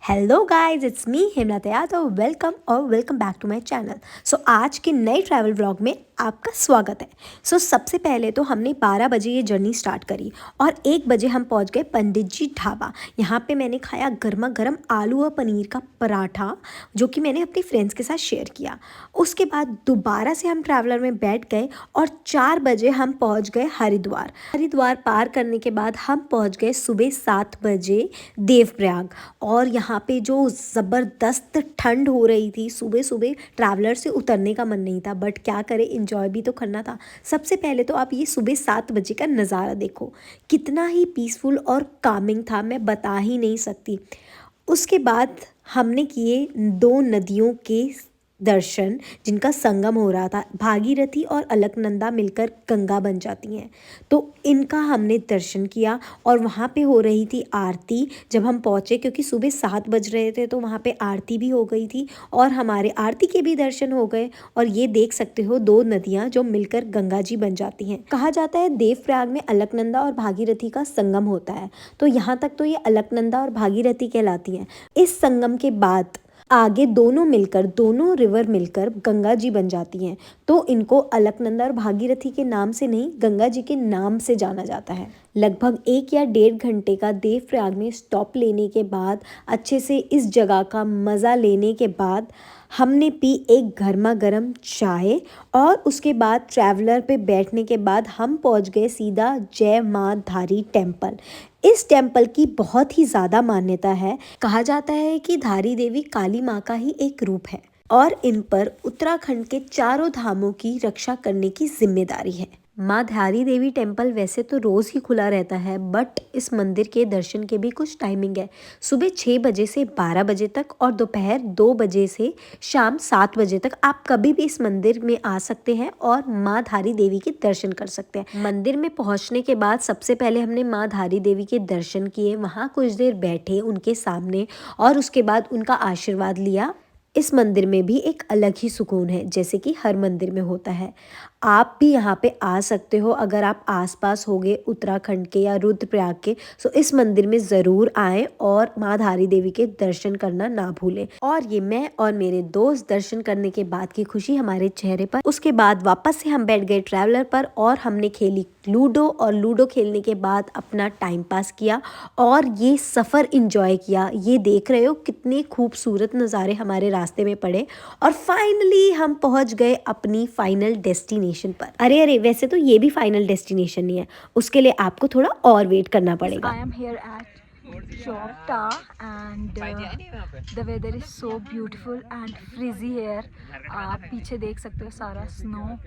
Hello guys, it's me Hemlata Yadav. Welcome back to my channel. So आज के नए travel vlog में आपका स्वागत है। सबसे पहले तो हमने 12 बजे ये जर्नी स्टार्ट करी और 1 बजे हम पहुंच गए पंडित जी ढाबा। यहाँ पे मैंने खाया गर्मा गर्म आलू और पनीर का पराठा, जो कि मैंने अपने फ्रेंड्स के साथ शेयर किया। उसके बाद दोबारा से हम ट्रैवलर में बैठ गए और 4 बजे हम पहुँच गए हरिद्वार। हरिद्वार पार करने के बाद हम पहुँच गए सुबह 7 बजे देवप्रयाग। और यहाँ पे जो ज़बरदस्त ठंड हो रही थी, सुबह सुबह ट्रैवलर से उतरने का मन नहीं था, बट क्या करें, इंजॉय भी तो करना था। सबसे पहले तो आप ये सुबह 7 बजे का नज़ारा देखो, कितना ही पीसफुल और कामिंग था, मैं बता ही नहीं सकती। उसके बाद हमने किए 2 नदियों के दर्शन, जिनका संगम हो रहा था। भागीरथी और अलकनंदा मिलकर गंगा बन जाती हैं, तो इनका हमने दर्शन किया। और वहाँ पे हो रही थी आरती जब हम पहुँचे, क्योंकि सुबह 7 बज रहे थे, तो वहाँ पे आरती भी हो गई थी और हमारे आरती के भी दर्शन हो गए। और ये देख सकते हो 2 नदियाँ जो मिलकर गंगा जी बन जाती हैं। कहा जाता है देवप्रयाग में अलकनंदा और भागीरथी का संगम होता है, तो यहाँ तक तो ये अलकनंदा और भागीरथी कहलाती हैं। इस संगम के बाद आगे दोनों रिवर मिलकर गंगा जी बन जाती हैं, तो इनको अलकनंदा और भागीरथी के नाम से नहीं, गंगा जी के नाम से जाना जाता है। लगभग 1 या 1.5 घंटे का देवप्रयाग में स्टॉप लेने के बाद, अच्छे से इस जगह का मज़ा लेने के बाद, हमने पी एक गर्मा गर्म चाय। और उसके बाद ट्रैवलर पे बैठने के बाद हम पहुंच गए सीधा जय माँ धारी टेम्पल। इस टेम्पल की बहुत ही ज़्यादा मान्यता है। कहा जाता है कि धारी देवी काली माँ का ही एक रूप है और इन पर उत्तराखंड के चारों धामों की रक्षा करने की जिम्मेदारी है। माँ धारी देवी टेम्पल वैसे तो रोज़ ही खुला रहता है, बट इस मंदिर के दर्शन के भी कुछ टाइमिंग है। सुबह 6 बजे से 12 बजे तक और दोपहर 2 बजे से शाम 7 बजे तक आप कभी भी इस मंदिर में आ सकते हैं और माँ धारी देवी के दर्शन कर सकते हैं। मंदिर में पहुंचने के बाद सबसे पहले हमने माँ धारी देवी के दर्शन किए, वहाँ कुछ देर बैठे उनके सामने और उसके बाद उनका आशीर्वाद लिया। इस मंदिर में भी एक अलग ही सुकून है, जैसे कि हर मंदिर में होता है। आप भी यहाँ पे आ सकते हो अगर आप आसपास होगे उत्तराखंड के या रुद्रप्रयाग के, तो इस मंदिर में ज़रूर आएँ और माँ धारी देवी के दर्शन करना ना भूलें। और ये मैं और मेरे दोस्त दर्शन करने के बाद की खुशी हमारे चेहरे पर। उसके बाद वापस से हम बैठ गए ट्रैवलर पर और हमने खेली लूडो, और लूडो खेलने के बाद अपना टाइम पास किया और ये सफ़र इंजॉय किया। ये देख रहे हो कितने खूबसूरत नज़ारे हमारे रास्ते में पड़े और फाइनली हम पहुंच गए अपनी फाइनल डेस्टिनेशन पर। अरे वैसे तो ये भी फाइनल डेस्टिनेशन नहीं है, उसके लिए आपको थोड़ा और वेट करना पड़ेगा। I am here at Chopta and the weather is so beautiful and frizzy here. आप पीछे देख सकते हो सारा स्नो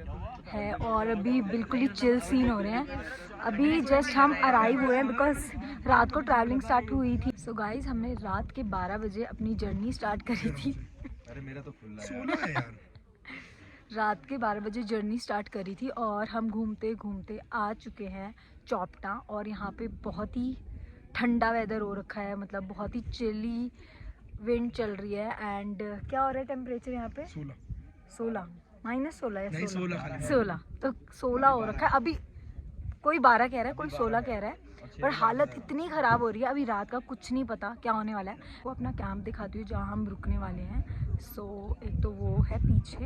है और अभी बिल्कुल ही चिल सीन हो रहे हैं। अभी जस्ट हम अराइव हुए हैं बिकॉज रात को ट्रैवलिंग स्टार्ट हुई थी। सो गाइज, हमने रात के 12 बजे अपनी जर्नी स्टार्ट करी थी। अरे मेरा तो खुला है यार। रात के 12 बजे जर्नी स्टार्ट करी थी और हम घूमते घूमते आ चुके हैं चौपटा। और यहाँ पे बहुत ही ठंडा वेदर हो रखा है, मतलब बहुत ही चिली विंड चल रही है। एंड क्या हो रहा है टेम्परेचर यहाँ पे? 16 -16 या 16 तो 16 हो रखा है। अभी कोई 12 कह रहा है, कोई 16 कह रहा है, पर हालत इतनी ख़राब हो रही है, अभी रात का कुछ नहीं पता क्या होने वाला है। वो अपना कैंप दिखाती हूँ जहाँ हम रुकने वाले हैं। एक तो वो है पीछे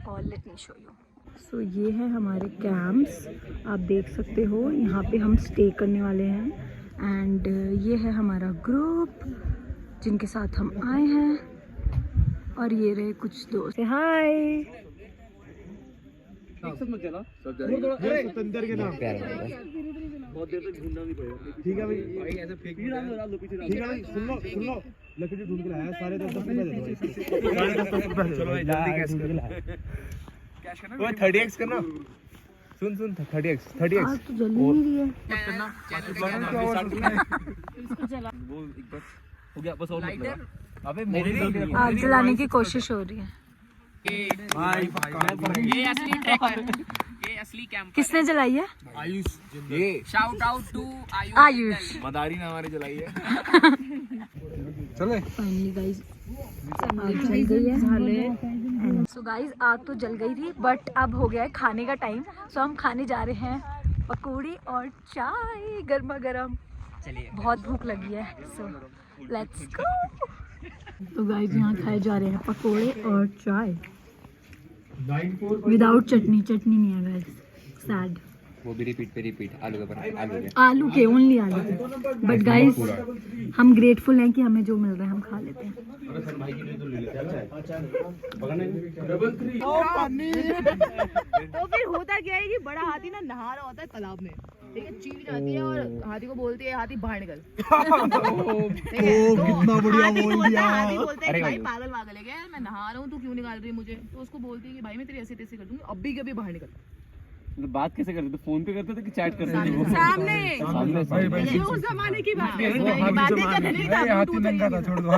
और लेट मी शो यू। ये है हमारे कैंप्स, आप देख सकते हो, यहाँ पे हम स्टे करने वाले हैं। एंड ये है हमारा ग्रुप जिनके साथ हम आए हैं और ये रहे कुछ दोस्त। हाय, सतेंद्र के नाम बहुत देर तक ढूंढना नहीं पड़ेगा। ठीक है भाई, ऐसे फेंक ठीक है भाई, सुन लो लकड़ी ढूंढ के लाया सारे 10 रुपए दे दो। चलो भाई जल्दी कैश करना, ओए 30x करना। सुन 30x आज तो जल ही नहीं रही है। वो एक बस हो गया, बस और मत लगा। अबे आग जलाने की कोशिश हो रही है। ये असली ट्रैक है, ये असली कैंप। किसने जलाई है? आयुष, ये शाउट आउट टू आयुष। मदारी ने हमारी जलाई है। चले फाइनली गाइस आग जल गई है। सो गाइस, आग तो जल गई थी, बट अब हो गया है खाने का टाइम। सो हम खाने जा रहे हैं पकौड़ी और चाय गर्मा गर्म। चलिए, बहुत भूख लगी है, सो लेट्स गो। तो गाइस यहाँ खाए जा रहे हैं पकोड़े और चाय विदाउट चटनी। चटनी नहीं है गाइस, सैड। वो भी रिपीट पे रिपीट, आलू के पराठे, आलू के, ओनली आलू के। बट गाइस हम ग्रेटफुल हैं कि हमें जो मिल रहा है हम खा लेते हैं। तो फिर होता क्या है कि बड़ा हाथी ना नहा रहा होता है तालाब में, ठीक है, चील जाती है और हाथी को बोलती है हाथी बाहर निकल। कितना बढ़िया बोल दिया। हाथी बोलता है भाई पागल पागल है क्या, मैं नहा रहा हूँ तू क्यों निकाल रही है मुझे। तो उसको बोलती है कि भाई मैं तेरी ऐसे तैसे कर दूंगी, अभी के अभी बाहर निकल। मतलब बात कैसे करते थे? फोन पे करते थे कि चैट करते थे? सामने ये उस जमाने की बात है, बातें करने का हाथी नंगा था, छोड़ दो।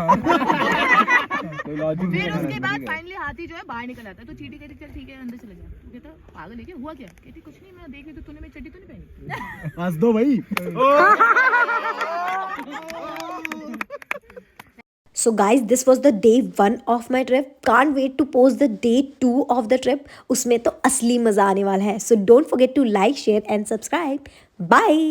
फिर उसके बाद फाइनली हाथी जो है बाहर निकल आता है। तो चींटी कहती चल ठीक है अंदर चला गया। तो कहता पागल है क्या, हुआ क्या? कहती कुछ नहीं, मैं देख रही तो तूने मेरी चड्डी तो नहीं पहनी। हंस दो भाई। So guys, this was the day 1 of my trip. Can't wait to post the day 2 of the trip. उसमें तो असली मज़ा आने वाला है. So don't forget to like, share and subscribe. Bye.